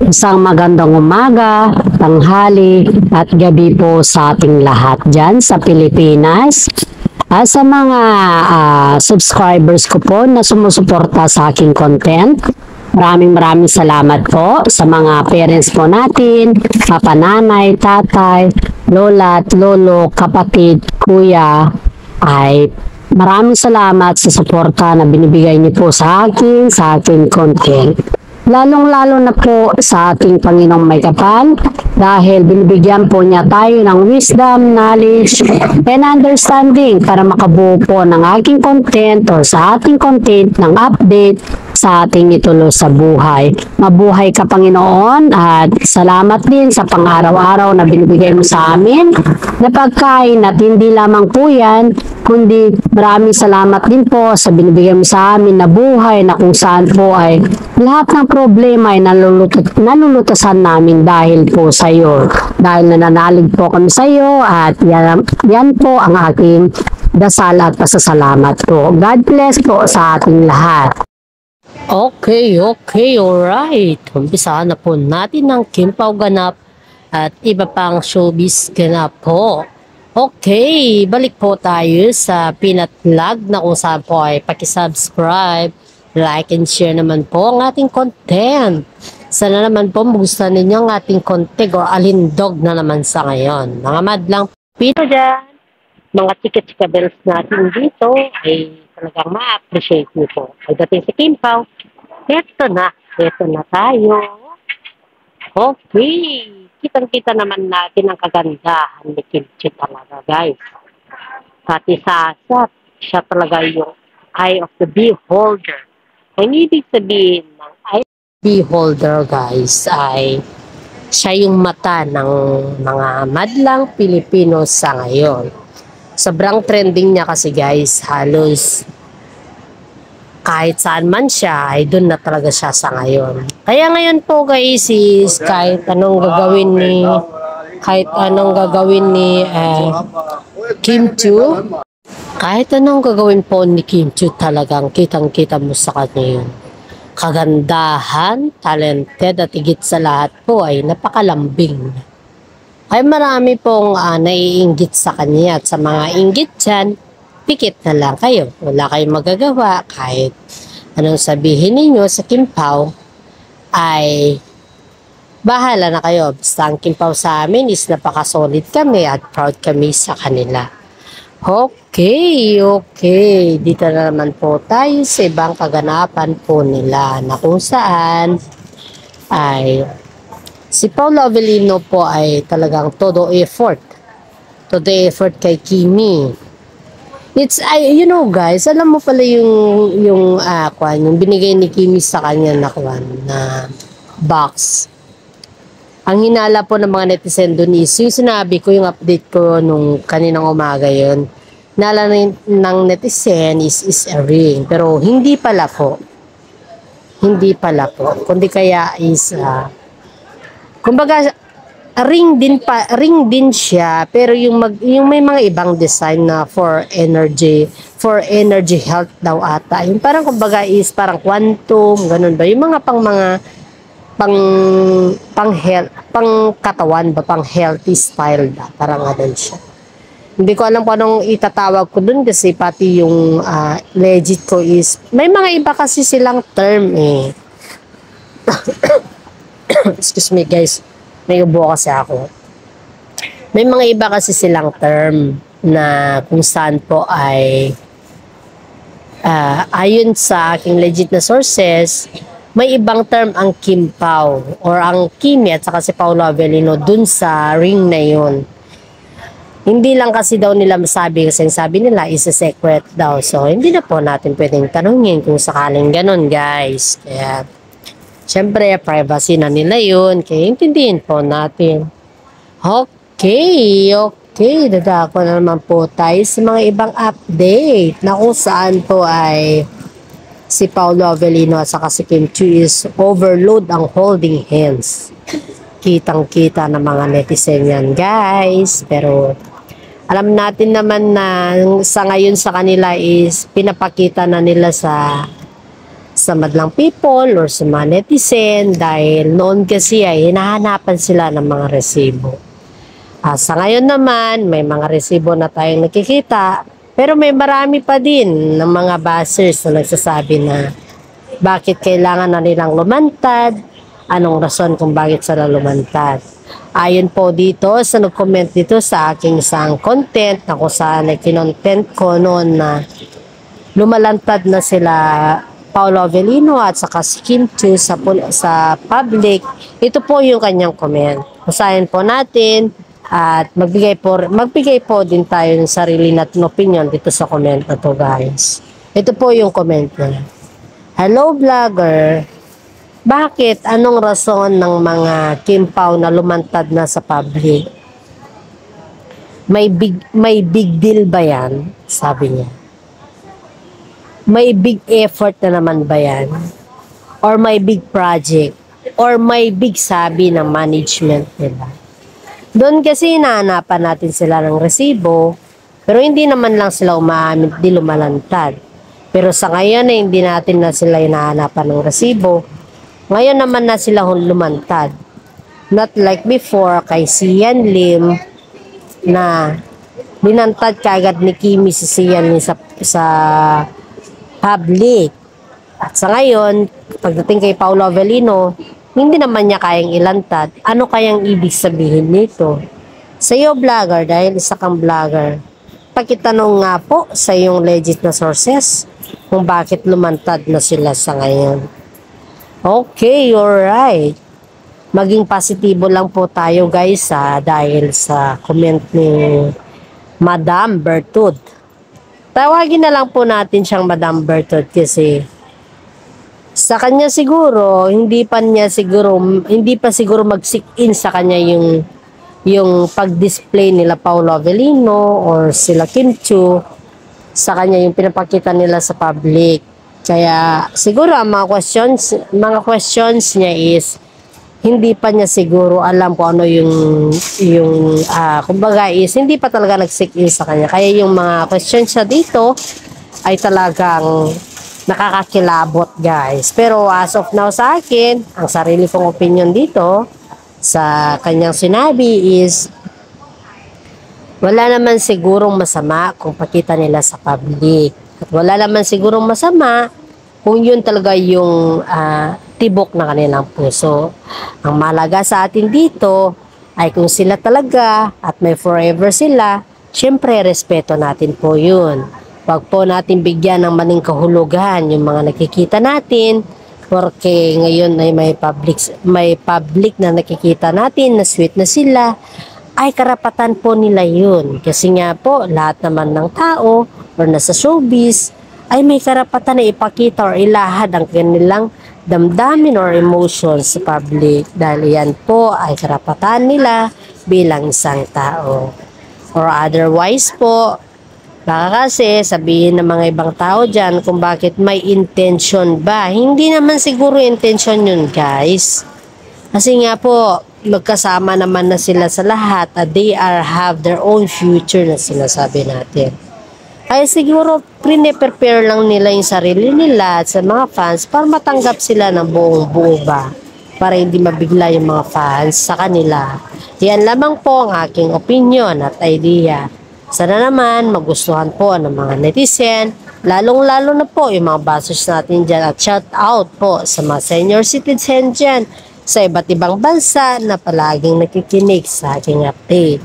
Isang magandang umaga, tanghali at gabi po sa ating lahat dyan sa Pilipinas. Sa mga subscribers ko po na sumusuporta sa aking content, maraming salamat po sa mga parents po natin, papananay, tatay, lola at lolo, kapatid, kuya, ay maraming salamat sa suporta na binibigay niyo po sa aking content. Lalong-lalo na po sa ating Panginoong may kapal dahil binibigyan po niya tayo ng wisdom, knowledge, and understanding para makabuo po ng aking content o sa ating content ng update sa ating ituloy sa buhay. Mabuhay ka, Panginoon, at salamat din sa pang-araw-araw na binibigay mo sa amin na pagkain at hindi lamang po yan, kundi maraming salamat din po sa binibigay mo sa amin na buhay na kung saan po ay lahat ng problema ay nalulutasan namin dahil po sa iyo. Dahil nananalig po kami sa iyo at yan po ang aking dasal at pasasalamat po. God bless po sa ating lahat. Okay, alright. Umpisahan na po natin ang Kimpaw ganap at iba pang showbiz ganap po. Okay, balik po tayo sa Peanut Vlog na kung saan po ay pakisubscribe, like and share naman po ang ating content. Sana naman po magustuhan ninyo ang ating content o alindog na naman sa ngayon. Mga madlang pito dyan, mga chika-chika bells natin dito ay talagang ma-appreciate nyo po. Pagdating sa Kimpaw, eto na tayo. Okay. Kitang-kita naman natin ang kagandahan ni Kimchi talaga, guys. Pati sasat, siya talaga yung eye of the beholder. Ang ibig sabihin ng eye of the beholder, guys, ay siya yung mata ng mga madlang Pilipino sa ngayon. Sobrang trending niya kasi, guys, halos kahit saan man siya, ay doon na talaga siya sa ngayon. Kaya ngayon po guys is kahit anong gagawin ni Kim Chiu, kahit anong gagawin po ni Kim Chiu, talagang kitang-kita mo sa kanya yun. Kagandahan, talented at higit sa lahat po ay napakalambing. Ay marami pong naiinggit sa kanya at sa mga inggit dyan, pikit na lang kayo. Wala kayong magagawa kahit anong sabihin ninyo sa Kimpaw ay bahala na kayo. Basta ang Kimpaw sa amin is napaka-solid kami at proud kami sa kanila. Okay. Dito na naman po tayo sa ibang kaganapan po nila na kung saan ay si Paolo Avellino po ay talagang todo effort kay Kimi. It's, you know guys, alam mo pala yung binigay ni Kimi sa kanya na box. Ang hinala po ng mga netizen doon is, yung sinabi ko, yung update ko nung kaninang umaga yun, hinala ng netizen is a ring. Pero hindi pala po. Kundi kaya is, kumbaga, ring din siya, pero yung may mga ibang design na for energy health daw ata. Yung parang kumbaga is parang quantum, ganun ba? Yung mga pang health, pang katawan ba, pang healthy style ba? Parang ganun siya. Hindi ko alam kung anong itatawag ko dun kasi pati yung legit ko is may mga iba kasi silang term eh. Excuse me guys. May ubo kasi ako. May mga iba kasi silang term na kung saan po ay ayon sa aking legit na sources, may ibang term ang Kimpaw or ang Kimi at saka si Paolo Avellino dun sa ring na yun. Hindi lang kasi daw nila masabi kasi sabi nila is a secret daw. So, hindi na po natin pwedeng tanungin kung sakaling ganun guys. Kaya siyempre, privacy na nila yun. Kaya intindihin po natin. Okay. Dadako na naman po tayo sa mga ibang update na kung saan po ay si Paolo Avellino at saka si Kim Chiu is overload ang holding hands. Kitang-kita ng mga netizen yan, guys. Pero alam natin naman na sa ngayon sa kanila is pinapakita na nila sa sa madlang people or sa mga netizen dahil noon kasi ay hinahanapan sila ng mga resibo. Sa ngayon naman, may mga resibo na tayong nakikita, pero may marami pa din ng mga bashers na nagsasabi na bakit kailangan na nilang lumantad, anong rason kung bakit sila lumantad. Ayon po dito sa nag-comment dito sa aking isang content na kung saan ay kinontent ko noon na lumalantad na sila Paolo Avellino at saka si Kim Chiu sa public. Ito po yung kanyang comment. Basahin po natin at magbigay po din tayo ng sarili natin opinion dito sa comment na to, guys. Ito po yung comment niya. Hello vlogger, bakit anong rason ng mga Kim Pao na lumantad na sa public? May big deal ba yan? Sabi niya. May big effort na naman ba yan? Or may big project? Or may big sabi ng management nila? Doon kasi hinahanapan natin sila ng resibo, pero hindi naman lang sila umaamin, di lumalantad. Pero sa ngayon ay hindi natin na sila hinahanapan ng resibo. Ngayon naman na sila lumantad. Not like before kay Sian Lim na binantad kaagad ni Kimi si Sian Lim sa public. At sa ngayon, pagdating kay Paolo Avellino, hindi naman niya kayang ilantad. Ano kayang ibig sabihin nito? Sa iyo, vlogger, dahil isa kang vlogger, pakitanong nga po sa iyong legit na sources kung bakit lumantad na sila sa ngayon. Okay, you're right. Maging positibo lang po tayo, guys, dahil sa comment ni Madam Bertud. Tawagin na lang po natin siyang Madam Bertud kasi sa kanya siguro, hindi pa siguro mag-sick-in sa kanya yung pag-display nila Paolo Avellino or sila Kim Chiu, sa kanya yung pinapakita nila sa public. Kaya siguro ang mga questions niya is hindi pa niya siguro alam kung ano kumbaga is hindi pa talaga nag-sick-in sa kanya. Kaya yung mga questions siya dito ay talagang nakakakilabot, guys. Pero as of now sa akin, ang sarili kong opinion dito sa kanyang sinabi is wala naman sigurong masama kung pakita nila sa public. At wala naman sigurong masama kung yun talaga yung tibok na kanilang puso. Ang mahalaga sa atin dito ay kung sila talaga at may forever sila, syempre respeto natin po yun. Huwag po natin bigyan ng maling kahulugan yung mga nakikita natin porque ngayon ay may public na nakikita natin na sweet na sila, ay karapatan po nila yun. Kasi nga po, lahat naman ng tao or nasa showbiz ay may karapatan na ipakita or ilahad ang kanilang damdamin or emotions sa public dahil yan po ay karapatan nila bilang isang tao. Or otherwise po, baka kasi sabihin ng mga ibang tao dyan kung bakit may intention ba. Hindi naman siguro intention yun, guys. Kasi nga po, magkasama naman na sila sa lahat at they have their own future na sinasabi natin. Ay siguro prepare lang nila yung sarili nila at sa mga fans para matanggap sila ng buong-buo ba, para hindi mabigla yung mga fans sa kanila. Yan lamang po ang aking opinion at idea. Sana naman magustuhan po ng mga netizen, lalong-lalo na po yung mga bashers natin dyan, at shout out po sa mga senior citizen dyan sa iba't ibang bansa na palaging nakikinig sa aking update.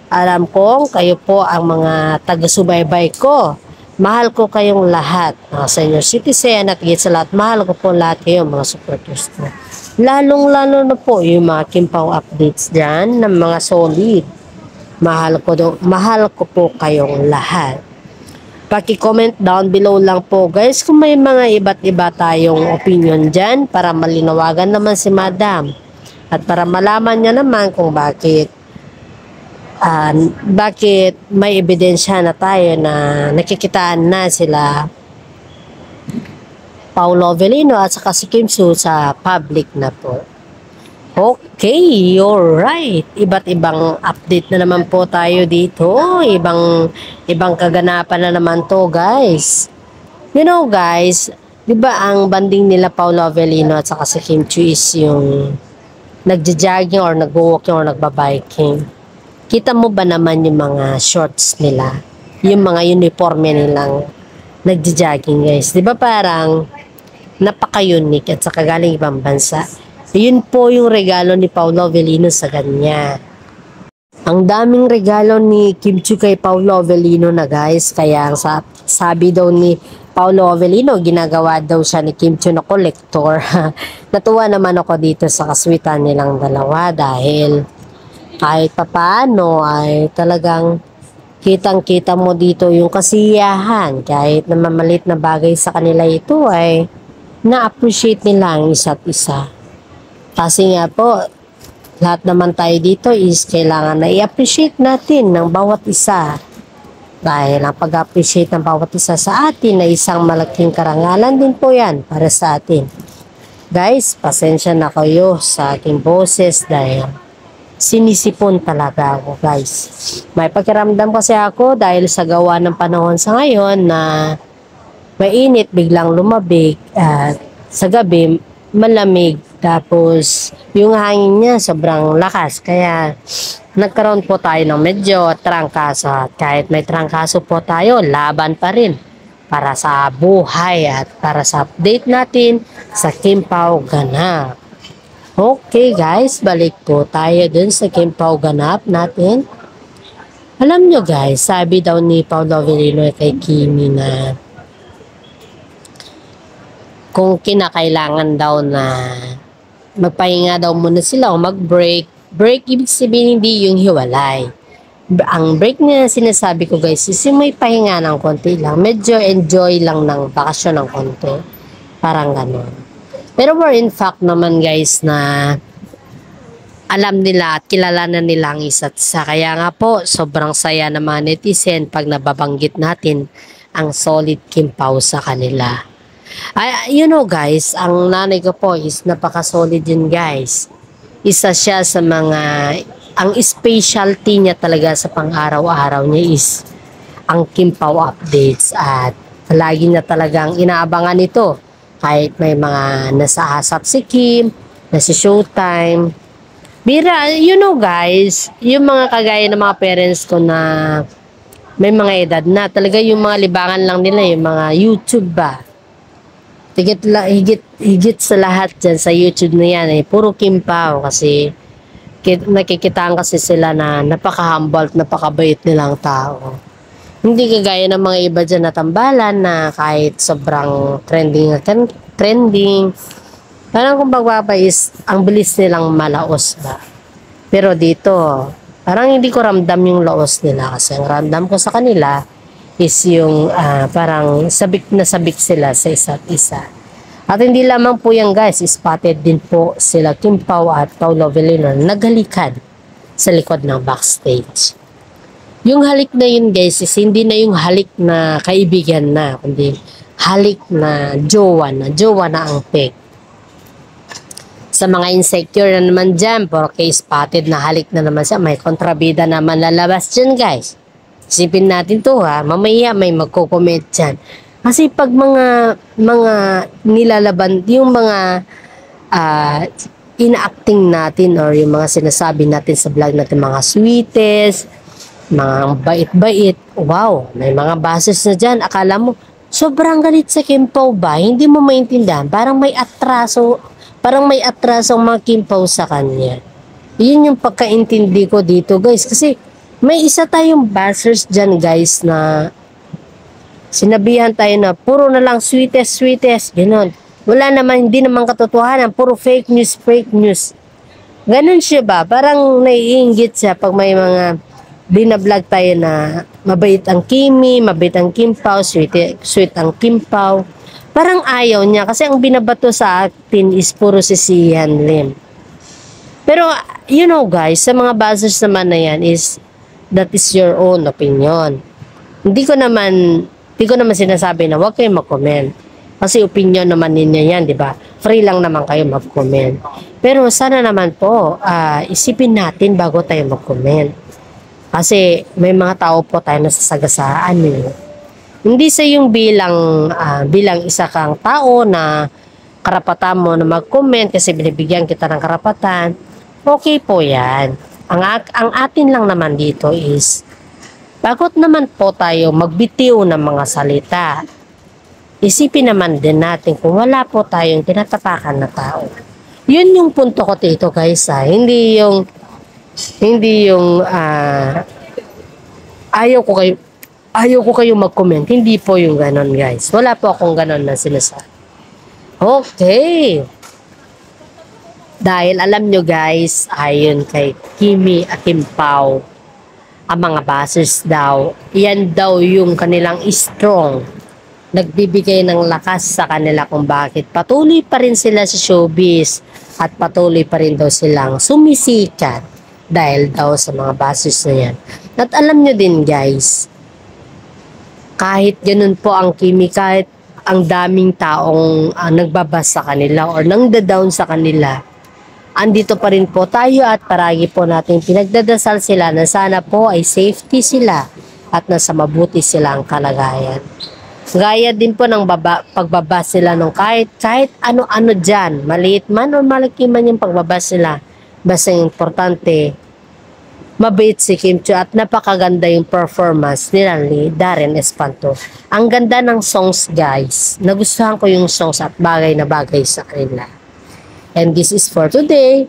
Alam kong kayo po ang mga taga-subaybay ko. Mahal ko kayong lahat, mga senior citizen, at higit sa lahat, mahal ko po lahat kayo, mga supporters ko. Lalong-lalo na po yung mga Kim Pao updates dyan ng mga solid. Mahal ko po kayong lahat. Paki-comment down below lang po, guys, kung may mga iba't iba tayong opinion dyan para malinawagan naman si Madam. At para malaman niya naman kung bakit may ebidensya na tayo na nakikitaan na sila Paolo Avellino at saka si Kim Chiu sa public na po. Okay, alright. Iba't ibang update na naman po tayo dito. Ibang kaganapan na naman to, guys. You know, guys, Di ba ang banding nila Paolo Avellino at saka si Kim Chiu is yung nagja-jogging or nag-walking or nagba-biking. Kita mo ba naman yung mga shorts nila? Yung mga uniforme nilang nagja-jogging, guys. Di ba parang napaka-unique at saka galing ibang bansa? Yun po yung regalo ni Paolo Avellino sa kanya. Ang daming regalo ni Kim Chiu kay Paolo Avellino na, guys. Kaya sabi daw ni Paolo Avellino, ginagawa daw siya ni Kim Chiu na collector. Natuwa naman ako dito sa kaswitan nilang dalawa dahil kahit papaano ay talagang kitang-kita mo dito yung kasiyahan. Kahit na mamalit na bagay sa kanila ito ay na-appreciate nila ang isa't isa. Kasi nga po, lahat naman tayo dito is kailangan na i-appreciate natin ng bawat isa. Dahil ang pag-appreciate ng bawat isa sa atin ay isang malaking karangalan din po yan para sa atin. Guys, pasensya na kayo sa aking boses dahil sinisipon talaga ako, guys. May pakiramdam kasi ako dahil sa gawa ng panahon sa ngayon na mainit, biglang lumabig at sa gabi malamig. Tapos yung hangin niya sobrang lakas kaya nagkaroon po tayo ng medyo trangkaso at kahit may trangkaso po tayo, laban pa rin para sa buhay at para sa update natin sa Kim Pao Ganap. Okay guys, balik po tayo dun sa Kim Pao Ganap natin. Alam nyo guys, sabi daw ni Paolo Avellino kay Kimi na kung kinakailangan daw na magpahinga daw muna sila o mag-break. Break, ibig sabihin hindi yung hiwalay. Ang break na sinasabi ko guys is yung may pahinga ng konti lang. Medyo enjoy lang ng bakasyon ng konti. Parang gano'n. Pero more in fact naman guys na alam nila at kilala na nila ang isa't isa. Kaya nga po, sobrang saya ng mga netizen pag nababanggit natin ang solid Kim Pao sa kanila. You know guys, ang nanay ko po is napaka-solid yun guys. Isa siya sa mga, ang specialty niya talaga sa pang-araw-araw niya is ang Kim Pao updates at lagi niya talagang inaabangan ito. Kahit may mga nasa asap si Kim, nasa Showtime. Bira, you know guys, yung mga kagaya ng mga parents ko na may mga edad na, talaga yung mga libangan lang nila, yung mga YouTube ba. Higit sa lahat dyan sa YouTube na yan eh, puro Kim Pao kasi nakikitaan kasi sila na napaka-humble at napakabait nilang tao. Hindi kagaya ng mga iba dyan na tambalan na kahit sobrang trending. Parang kung pagbaba is ang bilis nilang malaos ba. Pero dito, parang hindi ko ramdam yung laos nila kasi ang ramdam ko sa kanila is yung parang sabik na sabik sila sa isa't isa. At hindi lamang po yan guys, spotted din po sila Kim Pao at Paolo Avellino naghalikan sa likod ng backstage. Yung halik na yun guys is hindi na yung halik na kaibigan na, kundi halik na jowa na ang peg. Sa mga insecure na naman dyan, porque spotted na halik na naman siya, may kontrabida naman lalabas dyan guys. Isipin natin to ha, mamaya may magko-comment dyan. Kasi pag mga nilalaban, yung mga ina-acting natin or yung mga sinasabi natin sa vlog natin, mga sweetest, mga bait-bait, wow, may mga bases na dyan. Akala mo, sobrang galit sa Kim Pao ba? Hindi mo maintindihan. Parang may atraso ang mga Kim Pao sa kanya. Yun yung pagkaintindi ko dito guys. Kasi may isa tayong bashers dyan guys na sinabihan tayo na puro na lang sweetest, gano'n. Wala naman, hindi naman katotohanan, puro fake news. Ganun siya ba? Parang naiinggit siya pag may mga binablog tayo na mabait ang Kimi, mabait ang Kim Pao, sweet ang Kim Pao. Parang ayaw niya kasi ang binabato sa atin is puro sisihan lim. Pero, you know guys, sa mga bashers naman na yan is that is your own opinion. Hindi ko naman sinasabi na huwag kayong mag-comment. Kasi opinion naman ninyo yan, di ba? Free lang naman kayo mag-comment. Pero sana naman po, isipin natin bago tayo mag-comment. Kasi may mga tao po tayo nasasagasaan eh. Hindi sa yung bilang isa kang tao na karapatan mo na mag-comment kasi binibigyan kita ng karapatan. Okay po yan. Ang atin lang naman dito is, bagot naman po tayo magbitiw ng mga salita, isipin naman din natin kung wala po tayong tinatapakan na tao. Yun yung punto ko dito guys. Hindi yung ayaw ko kayo mag-comment. Hindi po yung ganon guys. Wala po akong ganon na sinasabi. Okay. Dahil alam nyo guys, ayon kay Kimi Akimpao, ang mga bashers daw, yan daw yung kanilang strong. Nagbibigay ng lakas sa kanila kung bakit patuloy pa rin sila sa showbiz at patuloy pa rin daw silang sumisikat dahil daw sa mga bashers na yan. At alam nyo din guys, kahit ganun po ang Kimi, kahit ang daming taong nagbabas sa kanila or nangda-down sa kanila, andito pa rin po tayo at paragi po natin pinagdadasal sila na sana po ay safety sila at nasa mabuti sila ang kalagayan. Gaya din po ng pagbabas sila nung kahit ano-ano dyan, maliit man o malaki man yung pagbabas sila, basta yung importante, mabait si Kim Chiu at napakaganda yung performance ni Darren Espanto. Ang ganda ng songs guys. Nagustuhan ko yung songs at bagay na bagay sa kanila. And this is for today.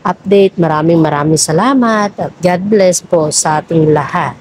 Update. Maraming salamat at God bless po sa ating lahat.